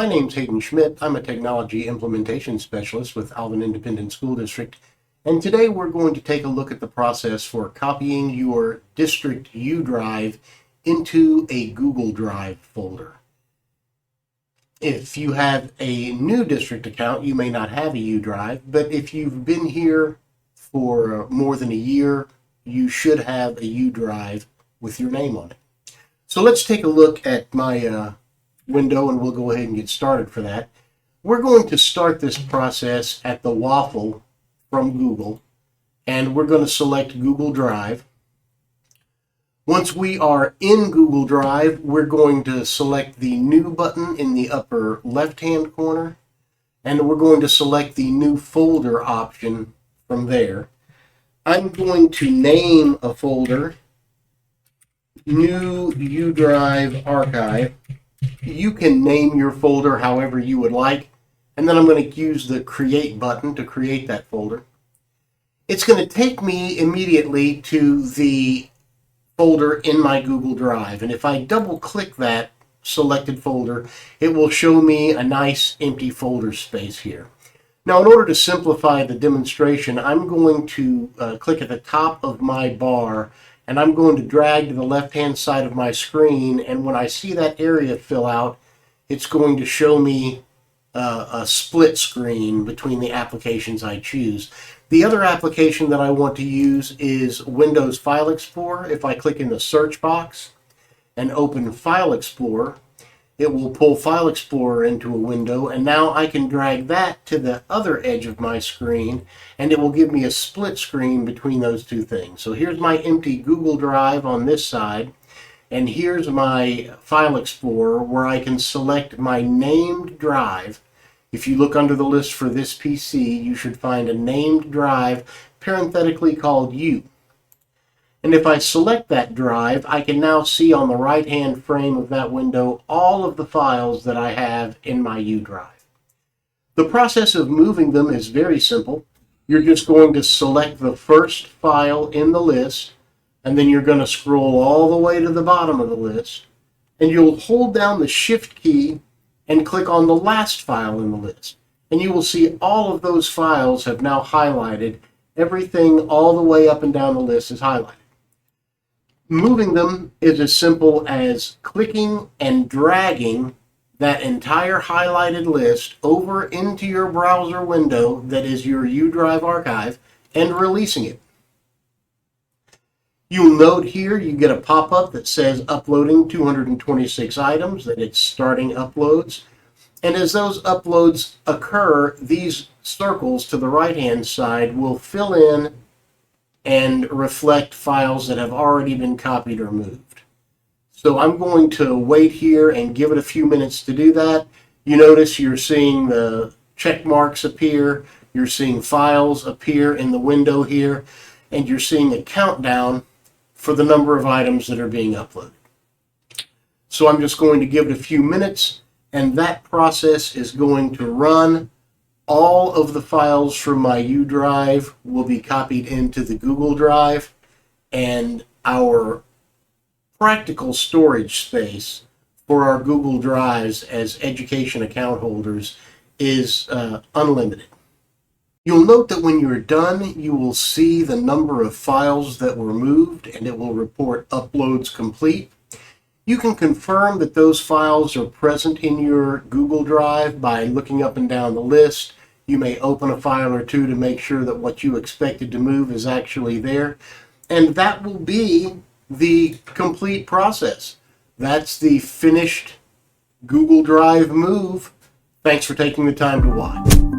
My name's Hayden Schmidt. I'm a technology implementation specialist with Alvin Independent School District. And today we're going to take a look at the process for copying your district U drive into a Google Drive folder. If you have a new district account, you may not have a U drive, but if you've been here for more than a year, you should have a U drive with your name on it. So let's take a look at my window, and we'll go ahead and get started for that. We're going to start this process at the waffle from Google, and we're going to select Google Drive. Once we are in Google Drive, we're going to select the New button in the upper left-hand corner, and we're going to select the New Folder option from there. I'm going to name a folder New U Drive Archive. You can name your folder however you would like, and then I'm going to use the Create button to create that folder. It's going to take me immediately to the folder in my Google Drive, and if I double click that selected folder, it will show me a nice empty folder space here. Now, in order to simplify the demonstration, I'm going to click at the top of my bar, and I'm going to drag to the left-hand side of my screen, and when I see that area fill out, it's going to show me a split screen between the applications I choose. The other application that I want to use is Windows File Explorer. If I click in the search box and open File Explorer, it will pull File Explorer into a window, and now I can drag that to the other edge of my screen, and it will give me a split screen between those two things. So here's my empty Google Drive on this side, and here's my File Explorer where I can select my named drive. If you look under the list for this PC, you should find a named drive parenthetically called U. And if I select that drive, I can now see on the right-hand frame of that window all of the files that I have in my U drive. The process of moving them is very simple. You're just going to select the first file in the list, and then you're going to scroll all the way to the bottom of the list, and you'll hold down the Shift key and click on the last file in the list. And you will see all of those files have now highlighted. Everything all the way up and down the list is highlighted. Moving them is as simple as clicking and dragging that entire highlighted list over into your browser window that is your U Drive archive and releasing it. You'll note here you get a pop-up that says uploading 226 items, that it's starting uploads. And as those uploads occur, these circles to the right-hand side will fill in and reflect files that have already been copied or moved. So I'm going to wait here and give it a few minutes to do that. You notice you're seeing the check marks appear, you're seeing files appear in the window here, and you're seeing a countdown for the number of items that are being uploaded. So I'm just going to give it a few minutes, and that process is going to run. All of the files from my U drive will be copied into the Google Drive, and our practical storage space for our Google Drives as education account holders is unlimited. You'll note that when you're done, you will see the number of files that were moved, and it will report uploads complete. You can confirm that those files are present in your Google Drive by looking up and down the list. You may open a file or two to make sure that what you expected to move is actually there. And that will be the complete process. That's the finished Google Drive move. Thanks for taking the time to watch.